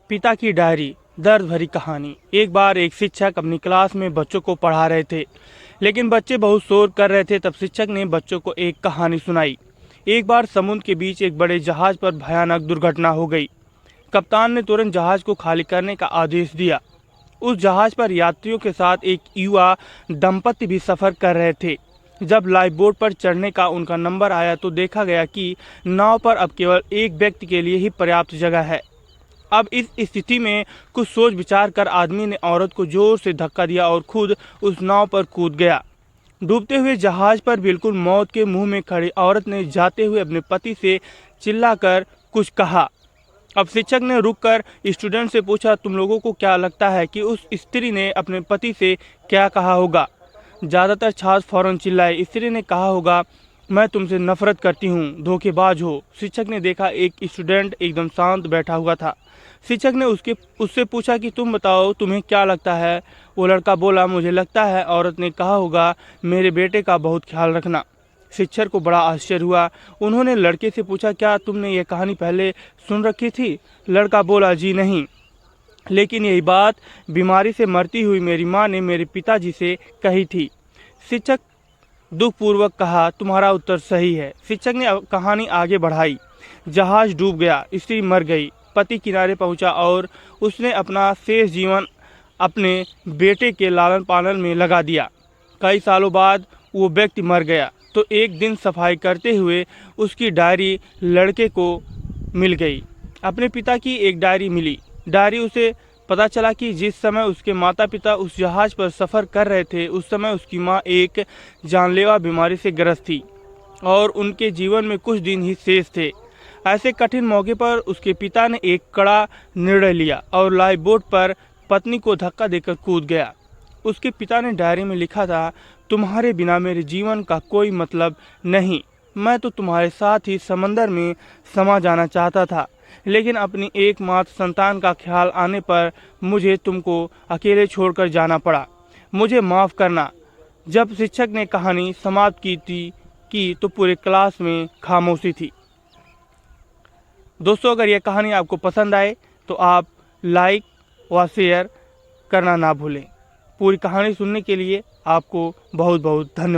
पिता की डायरी, दर्द भरी कहानी। एक बार एक शिक्षक अपनी क्लास में बच्चों को पढ़ा रहे थे, लेकिन बच्चे बहुत शोर कर रहे थे। तब शिक्षक ने बच्चों को एक कहानी सुनाई। एक बार समुद्र के बीच एक बड़े जहाज पर भयानक दुर्घटना हो गई। कप्तान ने तुरंत जहाज को खाली करने का आदेश दिया। उस जहाज पर यात्रियों के साथ एक युवा दंपति भी सफर कर रहे थे। जब लाइफ बोट पर चढ़ने का उनका नंबर आया तो देखा गया कि नाव पर अब केवल एक व्यक्ति के लिए ही पर्याप्त जगह है। अब इस स्थिति में कुछ सोच विचार कर आदमी ने औरत को जोर से धक्का दिया और खुद उस नाव पर कूद गया। डूबते हुए जहाज पर बिल्कुल मौत के मुंह में खड़ी औरत ने जाते हुए अपने पति से चिल्लाकर कुछ कहा। अब शिक्षक ने रुककर स्टूडेंट से पूछा, तुम लोगों को क्या लगता है कि उस स्त्री ने अपने पति से क्या कहा होगा? ज़्यादातर छात्र फौरन चिल्लाए। स्त्री ने कहा होगा, मैं तुमसे नफरत करती हूँ, धोखेबाज हो। शिक्षक ने देखा एक स्टूडेंट एकदम शांत बैठा हुआ था। शिक्षक ने उससे पूछा कि तुम बताओ, तुम्हें क्या लगता है? वो लड़का बोला, मुझे लगता है औरत ने कहा होगा, मेरे बेटे का बहुत ख्याल रखना। शिक्षक को बड़ा आश्चर्य हुआ। उन्होंने लड़के से पूछा, क्या तुमने ये कहानी पहले सुन रखी थी? लड़का बोला, जी नहीं, लेकिन यही बात बीमारी से मरती हुई मेरी माँ ने मेरे पिताजी से कही थी। शिक्षक दुखपूर्वक कहा, तुम्हारा उत्तर सही है। शिक्षक ने कहानी आगे बढ़ाई। जहाज डूब गया, स्त्री मर गई, पति किनारे पहुंचा और उसने अपना शेष जीवन अपने बेटे के लालन पालन में लगा दिया। कई सालों बाद वो व्यक्ति मर गया तो एक दिन सफाई करते हुए उसकी डायरी लड़के को मिल गई। अपने पिता की एक डायरी मिली। डायरी उसे पता चला कि जिस समय उसके माता पिता उस जहाज पर सफ़र कर रहे थे, उस समय उसकी माँ एक जानलेवा बीमारी से ग्रस्त थी और उनके जीवन में कुछ दिन ही शेष थे। ऐसे कठिन मौके पर उसके पिता ने एक कड़ा निर्णय लिया और लाइफ बोट पर पत्नी को धक्का देकर कूद गया। उसके पिता ने डायरी में लिखा था, तुम्हारे बिना मेरे जीवन का कोई मतलब नहीं। मैं तो तुम्हारे साथ ही समंदर में समा जाना चाहता था, लेकिन अपनी एकमात्र संतान का ख्याल आने पर मुझे तुमको अकेले छोड़कर जाना पड़ा। मुझे माफ़ करना। जब शिक्षक ने कहानी समाप्त की तो पूरे क्लास में खामोशी थी। दोस्तों, अगर यह कहानी आपको पसंद आए तो आप लाइक व शेयर करना ना भूलें। पूरी कहानी सुनने के लिए आपको बहुत बहुत धन्यवाद।